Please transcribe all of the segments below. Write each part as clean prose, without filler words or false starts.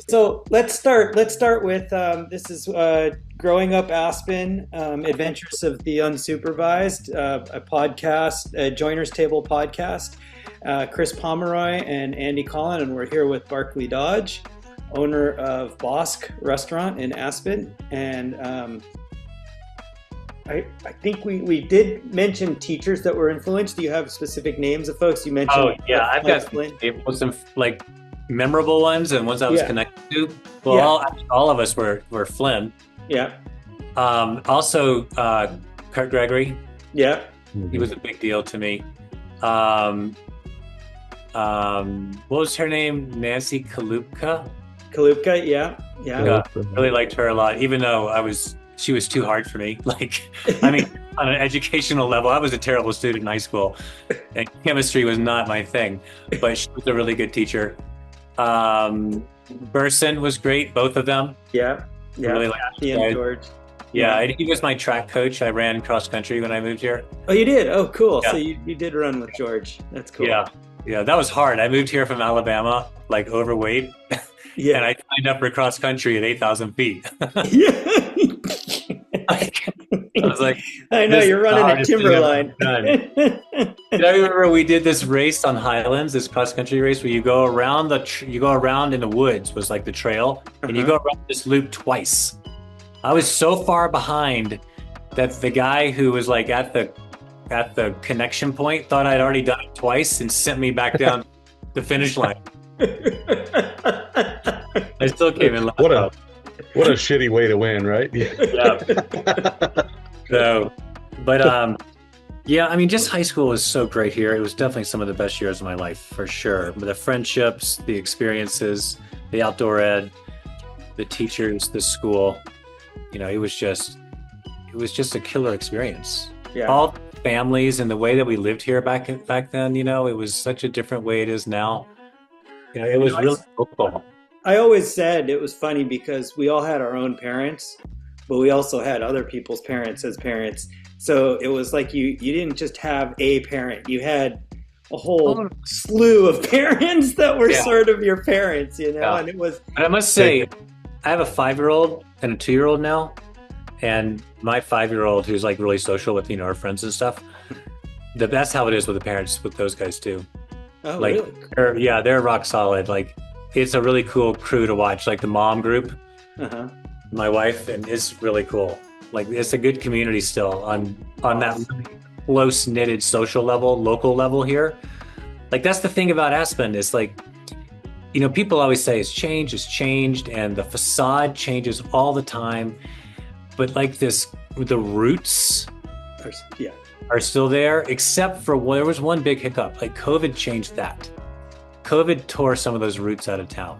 So let's start. Let's start with this is growing up Aspen, Adventures of the Unsupervised, a podcast, a Joiners Table podcast. Chris Pomeroy and Andy Collin, and we're here with Barclay Dodge, owner of Bosq restaurant in Aspen. And I think we did mention teachers that were influenced. Do you have specific names of folks you mentioned? Oh yeah, I've got some like memorable ones and ones I was connected to. Well, all of us were Flynn. Yeah. Also, Kurt Gregory. Yeah. He was a big deal to me. What was her name? Nancy Kalupka. Kalupka, yeah. Really liked her a lot, even though she was too hard for me. Like, I mean, on an educational level, I was a terrible student in high school, and chemistry was not my thing. But she was a really good teacher. Burson was great, both of them. Yeah. Really and George. Yeah, he was my track coach. I ran cross country when I moved here. Oh, you did? Oh, cool. Yeah. So you did run with George. That's cool. Yeah, that was hard. I moved here from Alabama, like overweight. Yeah. And I signed up for cross country at 8,000 feet. Yeah. I was like, I know you're running a timberline. I remember we did this race on Highlands, this cross country race where you go around in the woods was like the trail, and you go around this loop twice. I was so far behind that the guy who was like at the connection point thought I'd already done it twice and sent me back down the finish line. I still came in last. What a shitty way to win, right? Yeah. So, but yeah, I mean, just high school was so great here. It was definitely some of the best years of my life, for sure. The friendships, the experiences, the outdoor ed, the teachers, the school. You know, it was just a killer experience. Yeah. All families and the way that we lived here back then, you know, it was such a different way it is now. You know, it was really cool. I always said it was funny because we all had our own parents, but we also had other people's parents as parents. So it was like you didn't just have a parent. You had a whole slew of parents that were sort of your parents, you know? Yeah. And it was... But I must say, I have a 5-year-old and a 2-year-old now. And my 5-year-old, who's like really social with, you know, our friends and stuff, that's how it is with the parents, with those guys too. Oh, like, really? They're rock solid. Like, it's a really cool crew to watch, like the mom group, my wife, and it's really cool. Like, it's a good community still on that close knitted social level, local level here. Like, that's the thing about Aspen is like, you know, people always say it's changed, and the facade changes all the time. But like the roots are still there, except for there was one big hiccup. Like, COVID changed that. COVID tore some of those roots out of town.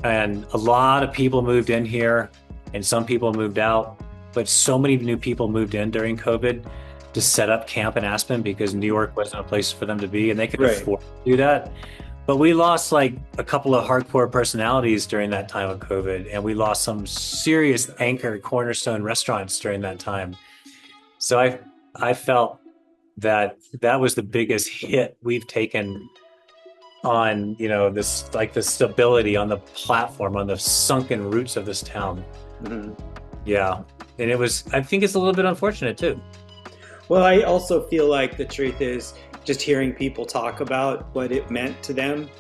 And a lot of people moved in here and some people moved out, but so many new people moved in during COVID to set up camp in Aspen because New York wasn't a place for them to be and they could afford to do that. But we lost like a couple of hardcore personalities during that time of COVID, and we lost some serious anchor cornerstone restaurants during that time. So I felt that was the biggest hit we've taken on, you know, this, like the stability on the platform, on the sunken roots of this town. Yeah. And I think it's a little bit unfortunate too. Well, I also feel like the truth is just hearing people talk about what it meant to them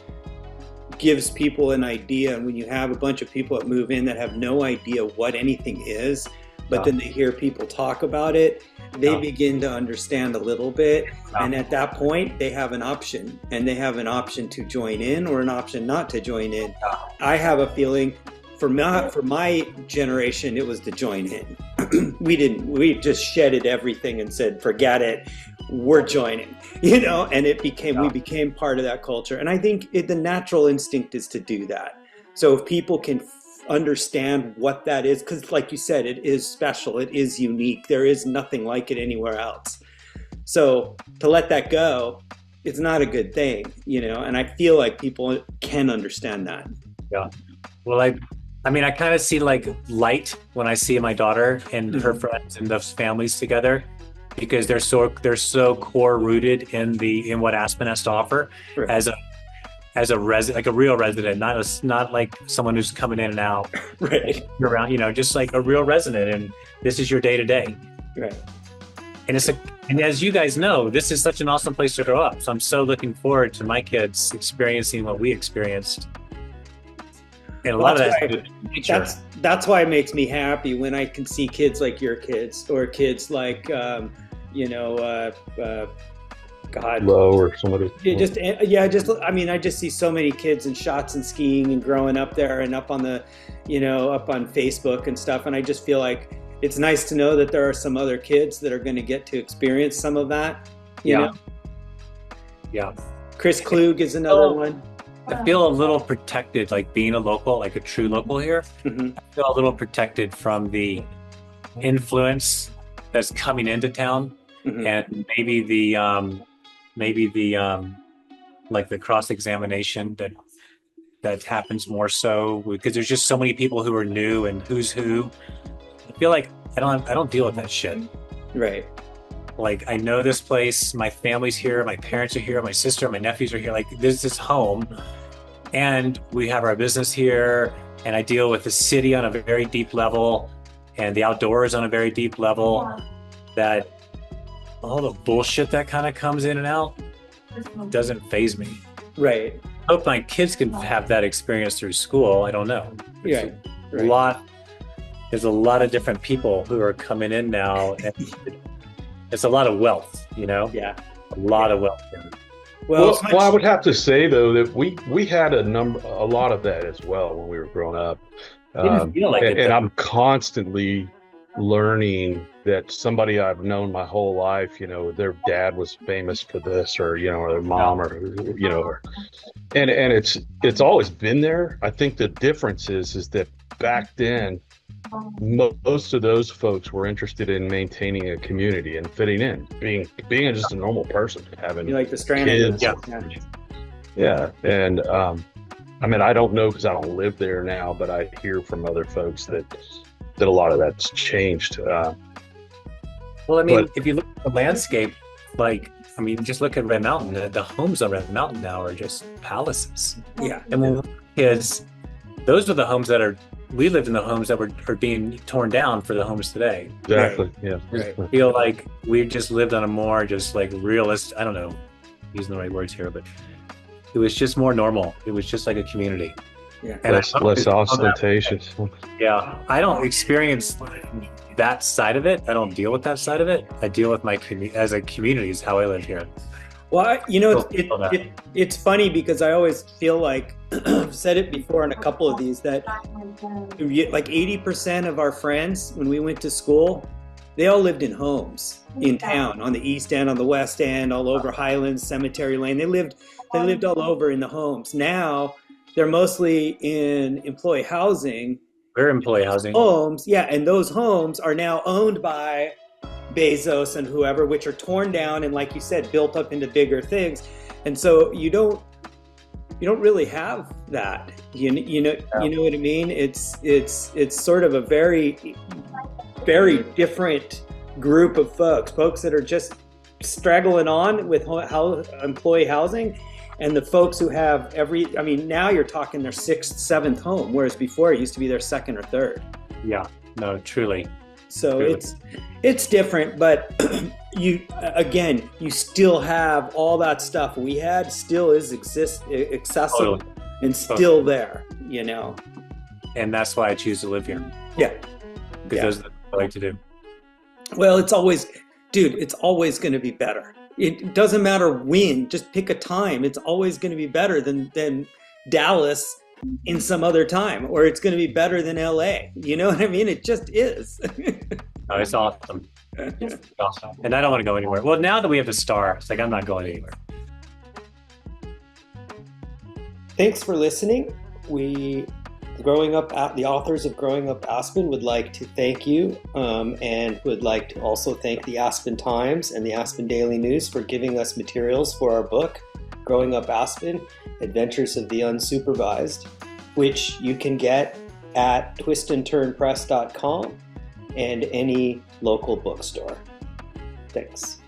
gives people an idea. And when you have a bunch of people that move in that have no idea what anything is, but then they hear people talk about it, they begin to understand a little bit. And at that point, they have an option, and they have an option to join in or an option not to join in. I have a feeling for my generation, it was to join in. We just shedded everything and said, forget it, we're joining, you know, and we became part of that culture. And I think the natural instinct is to do that. So if people can understand what that is, because like you said, it is special, it is unique, there is nothing like it anywhere else. So to let that go, it's not a good thing, you know, and I feel like people can understand that. Yeah. Well, I mean, I kind of see like light when I see my daughter and her friends and those families together, because they're so core rooted in what Aspen has to offer as a resident, like a real resident, not like someone who's coming in and out, right? Around, just like a real resident, and this is your day to day, right? And and as you guys know, this is such an awesome place to grow up. So I'm so looking forward to my kids experiencing what we experienced. And a lot of that's why it makes me happy when I can see kids like your kids, or kids like God, Low or somebody. I just see so many kids in shots and skiing and growing up there and up on up on Facebook and stuff, and I just feel like it's nice to know that there are some other kids that are going to get to experience some of that. You know? Yeah. Chris Klug is another one. I feel a little protected, like being a local, like a true local here. Mm-hmm. I feel a little protected from the influence that's coming into town, mm-hmm. and maybe the like the cross-examination that happens more so because there's just so many people who are new and who's who. I feel like I don't deal with that shit. Right. Like, I know this place, my family's here, my parents are here, my sister, my nephews are here. Like, this is home, and we have our business here, and I deal with the city on a very deep level and the outdoors on a very deep level. That all the bullshit that kind of comes in and out doesn't faze me. Right. I hope my kids can have that experience through school. I don't know. Right. There's a lot of different people who are coming in now, and it's a lot of wealth, Yeah. A lot of wealth. Well, I would have to say though that we had a lot of that as well when we were growing up. And I'm constantly learning that somebody I've known my whole life, their dad was famous for this, or their mom, and it's always been there. I think the difference is that back then, most of those folks were interested in maintaining a community and fitting in, being just a normal person, having you like the strand kids. Yeah. And I don't know because I don't live there now, but I hear from other folks that a lot of that's changed. If you look at the landscape, just look at Red Mountain. The homes on Red Mountain now are just palaces. Yeah. And when we were kids, those were the homes we lived in the homes that are being torn down for the homes today. Exactly. Right. Yeah. Right. I feel like we just lived on a more just like realist, I don't know, using the right words here, but it was just more normal. It was just like a community. Yeah. And less ostentatious. Yeah. I don't experience that side of it. I don't deal with that side of it. I deal with my community as a community is how I live here. Well, it's funny because I always feel like I've said it before in a couple of these that like 80% of our friends when we went to school, they all lived in homes in town, on the East End, on the West End, all over Highlands, Cemetery Lane. They lived all over in the homes. Now they're mostly in employee housing. We're employee housing. Homes, yeah, and those homes are now owned by Bezos and whoever, which are torn down and, like you said, built up into bigger things. And so you don't really have that. You know what I mean? It's sort of a very, very different group of folks that are just straggling on with employee housing, and the folks who have now you're talking their 6th, 7th home, whereas before it used to be their 2nd or 3rd. Yeah, no, truly. So it's different, but you still have all that stuff we had still is accessible and still there, And that's why I choose to live here. Yeah. Because those are the things I like to do. Well, it's always going to be better. It doesn't matter when, just pick a time. It's always going to be better than Dallas in some other time, or it's going to be better than LA. You know what I mean? It just is. Oh, it's awesome. It's awesome. And I don't want to go anywhere. Well, now that we have a star, it's like I'm not going anywhere. Thanks for listening. The authors of Growing Up Aspen would like to thank you, and would like to also thank the Aspen Times and the Aspen Daily News for giving us materials for our book, Growing Up Aspen, Adventures of the Unsupervised, which you can get at twistandturnpress.com and any local bookstore. Thanks.